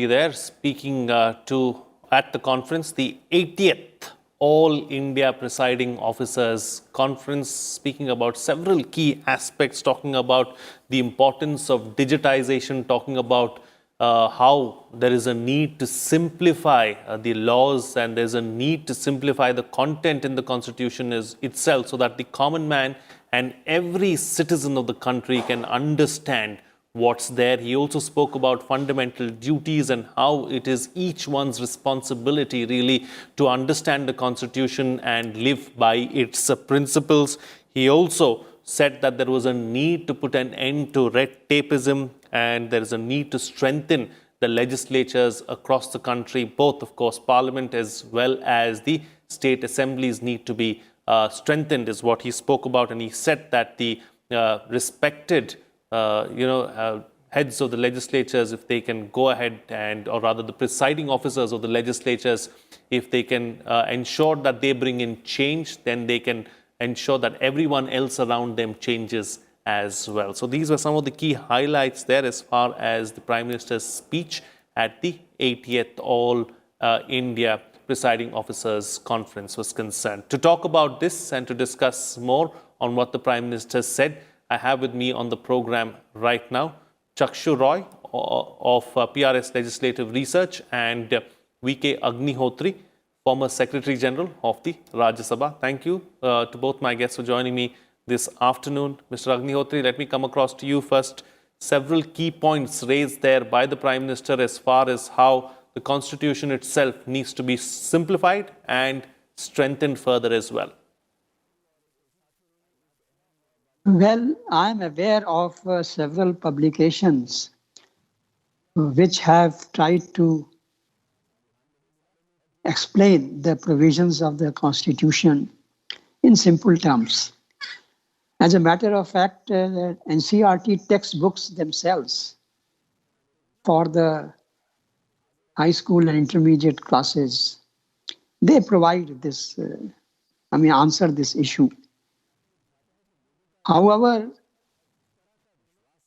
There speaking at the conference, the 80th All India Presiding Officers Conference, speaking about several key aspects, talking about the importance of digitization, talking about how there is a need to simplify the laws and there's a need to simplify the content in the Constitution itself so that the common man and every citizen of the country can understand what's there. He also spoke about fundamental duties and how it is each one's responsibility really to understand the Constitution and live by its principles. He also said that there was a need to put an end to red tapeism and there is a need to strengthen the legislatures across the country. Both, of course, Parliament as well as the state assemblies need to be strengthened is what he spoke about. And he said that the respected heads of the legislatures, if they can go ahead or rather the presiding officers of the legislatures, if they can ensure that they bring in change, then they can ensure that everyone else around them changes as well. So these were some of the key highlights there as far as the Prime Minister's speech at the 80th All India Presiding Officers Conference was concerned. To talk about this and to discuss more on what the Prime Minister said, I have with me on the program right now Chakshu Roy of PRS Legislative Research and V.K. Agnihotri, former Secretary General of the Rajya Sabha. Thank you to both my guests for joining me this afternoon. Mr. Agnihotri, let me come across to you first. Several key points raised there by the Prime Minister as far as how the Constitution itself needs to be simplified and strengthened further as well. Well, I'm aware of several publications which have tried to explain the provisions of the Constitution in simple terms. As a matter of fact, NCERT textbooks themselves for the high school and intermediate classes, they provide this, answer this issue. However,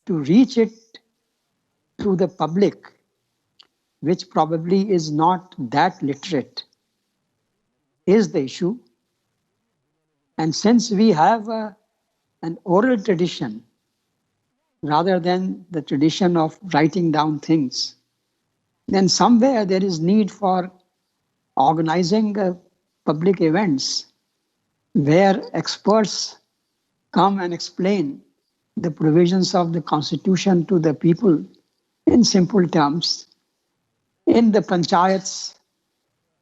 to reach it to the public, which probably is not that literate, is the issue. And since we have an oral tradition, rather than the tradition of writing down things, then somewhere there is need for organizing public events where experts come and explain the provisions of the Constitution to the people in simple terms, in the panchayats,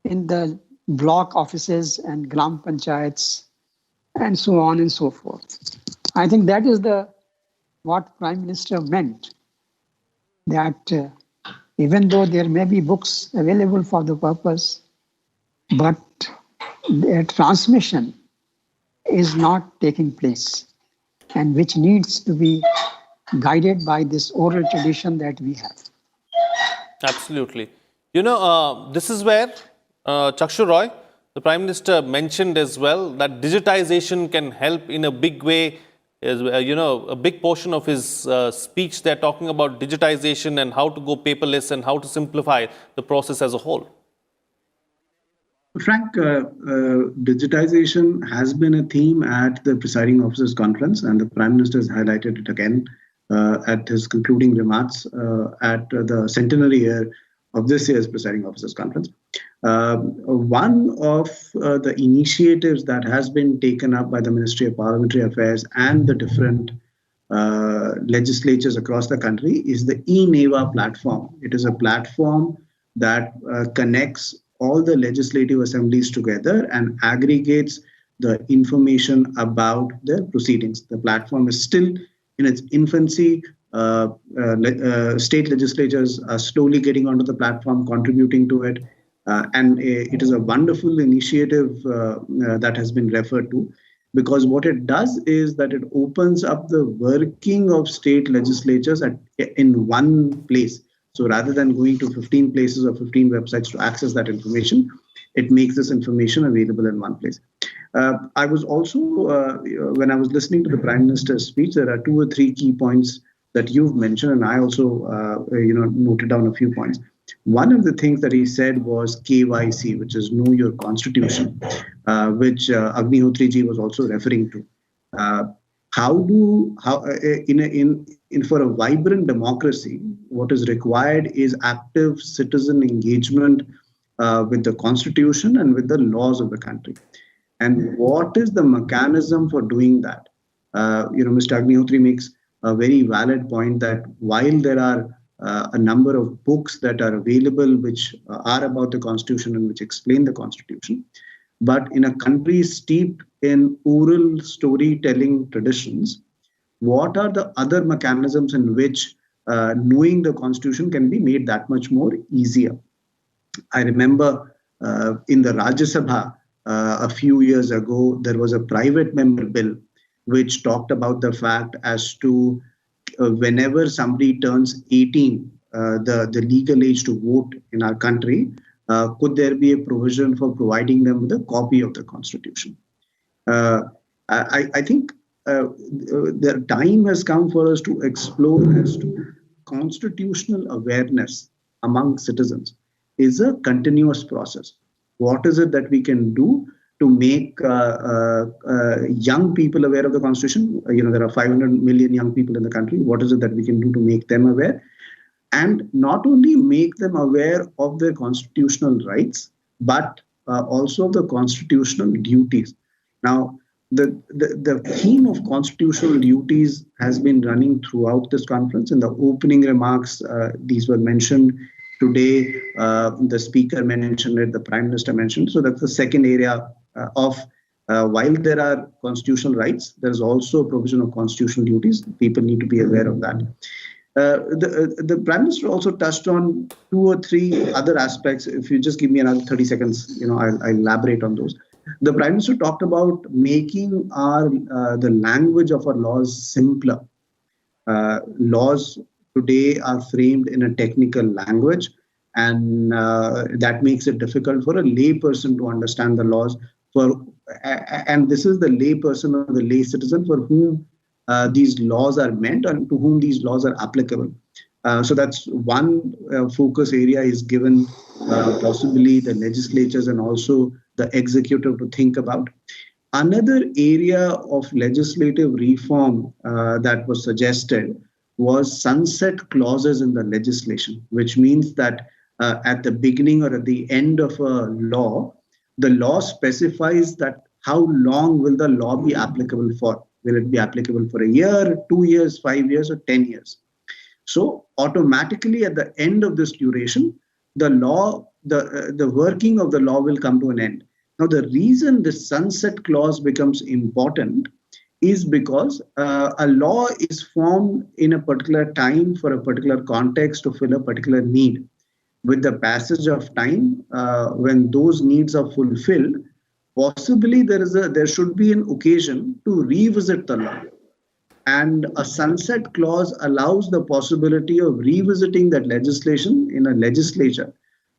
in the block offices and gram panchayats, and so on and so forth. I think that is what Prime Minister meant, that even though there may be books available for the purpose, but their transmission is not taking place, and which needs to be guided by this oral tradition that we have. Absolutely. This is where Chakshu Roy, the Prime Minister, mentioned as well that digitization can help in a big way. A big portion of his speech, they're talking about digitization and how to go paperless and how to simplify the process as a whole. Frank, digitization has been a theme at the Presiding Officers Conference, and the Prime Minister has highlighted it again at his concluding remarks at the centenary year of this year's Presiding Officers Conference. One of the initiatives that has been taken up by the Ministry of Parliamentary Affairs and the different legislatures across the country is the eNeva platform. It is a platform that connects all the legislative assemblies together and aggregates the information about their proceedings. The platform is still in its infancy. State legislatures are slowly getting onto the platform, contributing to it. And it is a wonderful initiative that has been referred to, because what it does is that it opens up the working of state legislatures in one place. So rather than going to 15 places or 15 websites to access that information, it makes this information available in one place. I was also, when I was listening to the Prime Minister's speech, there are 2 or 3 key points that you've mentioned, and I also, noted down a few points. One of the things that he said was KYC, which is Know Your Constitution, which Agnihotri ji was also referring to. Uh, in for a vibrant democracy, what is required is active citizen engagement with the constitution and with the laws of the country. And what is the mechanism for doing that? Mr. Agnihotri makes a very valid point that while there are a number of books that are available which are about the constitution and which explain the constitution, but in a country steeped in oral storytelling traditions, what are the other mechanisms in which knowing the constitution can be made that much more easier? I remember in the Rajya Sabha a few years ago, there was a private member bill which talked about the fact as to whenever somebody turns 18, the legal age to vote in our country, could there be a provision for providing them with a copy of the constitution? Uh, I think the time has come for us to explore as to constitutional awareness among citizens is a continuous process. What is it that we can do to make young people aware of the constitution? There are 500 million young people in the country. What is it that we can do to make them aware? And not only make them aware of their constitutional rights, but also the constitutional duties. Now, the theme of constitutional duties has been running throughout this conference. In the opening remarks, these were mentioned today. The speaker mentioned it, the Prime Minister mentioned. So that's the second area of while there are constitutional rights, there's also a provision of constitutional duties. People need to be aware of that. The Prime Minister also touched on 2 or 3 other aspects. If you just give me another 30 seconds, I'll elaborate on those. The Prime Minister talked about making the language of our laws simpler. Laws today are framed in a technical language, and that makes it difficult for a lay person to understand the laws. And this is the lay person or the lay citizen for whom these laws are meant and to whom these laws are applicable. So that's one focus area is given possibly the legislatures and also the executive to think about. Another area of legislative reform that was suggested was sunset clauses in the legislation, which means that at the beginning or at the end of a law, the law specifies that how long will the law be applicable for. Will it be applicable for a year, 2 years, 5 years, or 10 years? So automatically at the end of this duration, the working of the law will come to an end. Now, the reason the sunset clause becomes important is because a law is formed in a particular time for a particular context to fill a particular need. With the passage of time, when those needs are fulfilled, possibly there should be an occasion to revisit the law. And a sunset clause allows the possibility of revisiting that legislation in a legislature.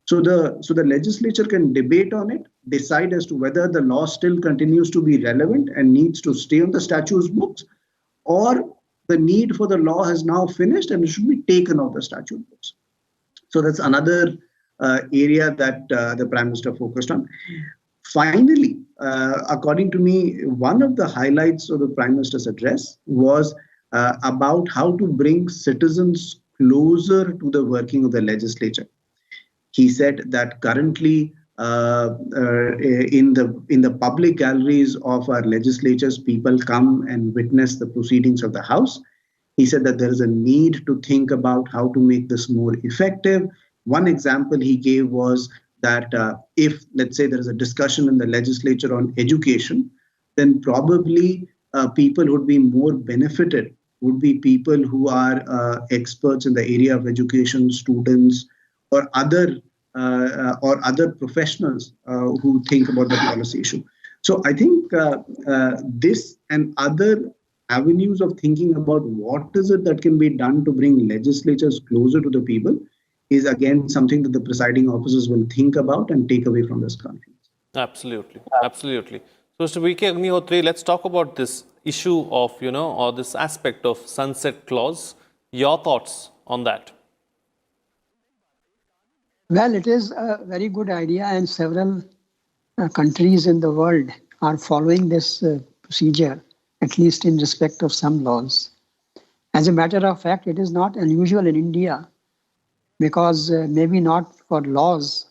So the legislature can debate on it, decide as to whether the law still continues to be relevant and needs to stay on the statute's books, or the need for the law has now finished and it should be taken off the statute books. So that's another area that the Prime Minister focused on. Finally, according to me, one of the highlights of the Prime Minister's address was about how to bring citizens closer to the working of the legislature. He said that currently in the public galleries of our legislatures, people come and witness the proceedings of the House. He said that there is a need to think about how to make this more effective. One example he gave was that if, let's say, there is a discussion in the legislature on education, then probably people who would be more benefited would be people who are experts in the area of education, students, or other professionals who think about the policy issue. So I think this and other avenues of thinking about what is it that can be done to bring legislatures closer to the people is again something that the presiding officers will think about and take away from this conference. Absolutely, absolutely. So, Mr. V.K. Agnihotri, let's talk about this issue of, or this aspect of sunset clause. Your thoughts on that? Well, it is a very good idea, and several countries in the world are following this procedure, at least in respect of some laws. As a matter of fact, it is not unusual in India because maybe not for laws,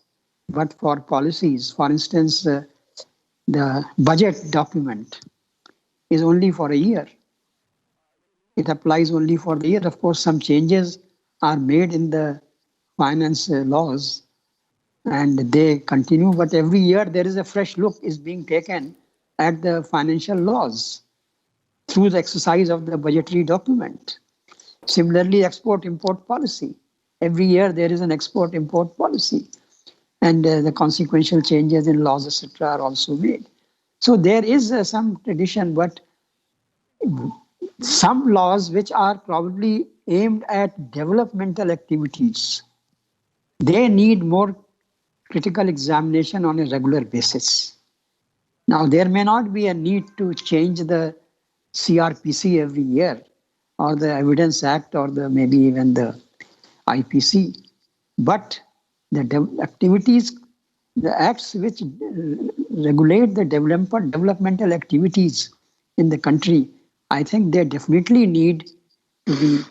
but for policies. For instance, the budget document is only for a year. It applies only for the year. Of course, some changes are made in the finance laws and they continue, but every year there is a fresh look is being taken at the financial laws through the exercise of the budgetary document. Similarly, export-import policy. Every year there is an export-import policy and the consequential changes in laws, etc., are also made. So there is some tradition, but some laws which are probably aimed at developmental activities, they need more critical examination on a regular basis. Now, there may not be a need to change the CRPC every year, or the Evidence Act, or maybe even the IPC, but the activities, the acts which regulate the developmental activities in the country, I think they definitely need to be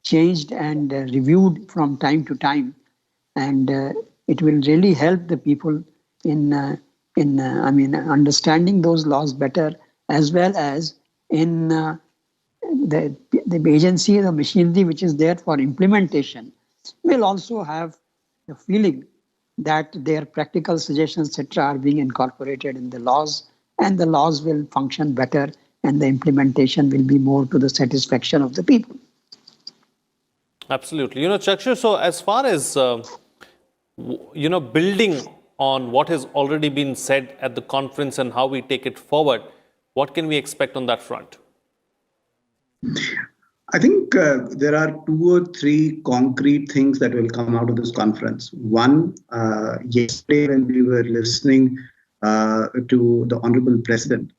changed and reviewed from time to time, and it will really help the people in understanding those laws better, as well as in the agency, the machinery which is there for implementation will also have the feeling that their practical suggestions, etc., are being incorporated in the laws, and the laws will function better, and the implementation will be more to the satisfaction of the people. Absolutely. Chakshu, so as far as, building on what has already been said at the conference and how we take it forward, what can we expect on that front? I think there are 2 or 3 concrete things that will come out of this conference. One, yesterday when we were listening to the Honorable President,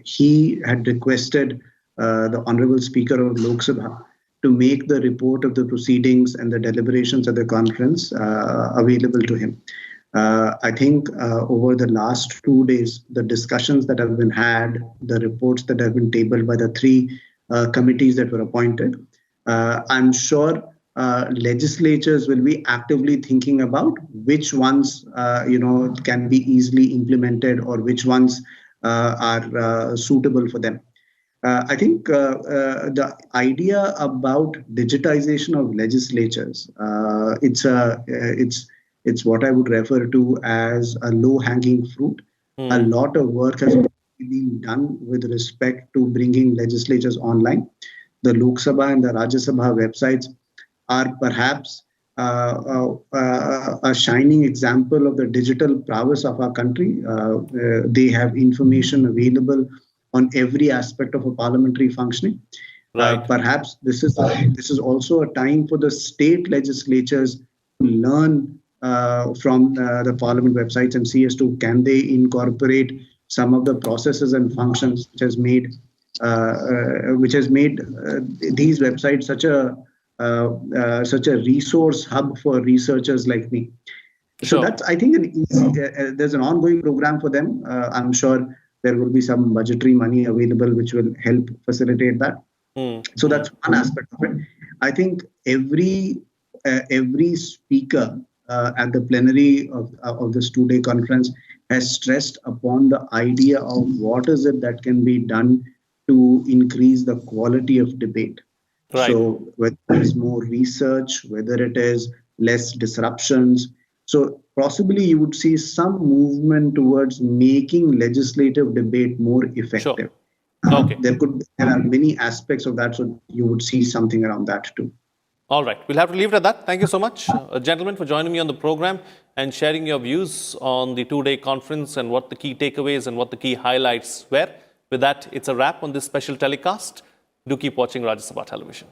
he had requested the Honorable Speaker of Lok Sabha to make the report of the proceedings and the deliberations at the conference available to him. I think over the last 2 days, the discussions that have been had, the reports that have been tabled by the 3 committees that were appointed, I'm sure legislatures will be actively thinking about which ones can be easily implemented or which ones are suitable for them. I think the idea about digitization of legislatures, it's what I would refer to as a low-hanging fruit. A lot of work has been done with respect to bringing legislatures online. The Lok Sabha and the Rajya Sabha websites are perhaps a shining example of the digital prowess of our country. They have information available on every aspect of a parliamentary functioning. Right. Perhaps this is also a time for the state legislatures to learn from the parliament websites and see as to can they incorporate some of the processes and functions which has made these websites such a resource hub for researchers like me. Sure. So that's, I think, there's an ongoing program for them. I'm sure there will be some budgetary money available which will help facilitate that. So that's one aspect of it. I think every speaker at the plenary of this 2-day conference has stressed upon the idea of what is it that can be done to increase the quality of debate. Right. So whether it is more research, whether it is less disruptions. So possibly you would see some movement towards making legislative debate more effective. Sure. Okay. There are many aspects of that, so you would see something around that too. All right. We'll have to leave it at that. Thank you so much, gentlemen, for joining me on the program and sharing your views on the 2-day conference and what the key takeaways and what the key highlights were. With that, it's a wrap on this special telecast. Do keep watching Rajya Sabha Television.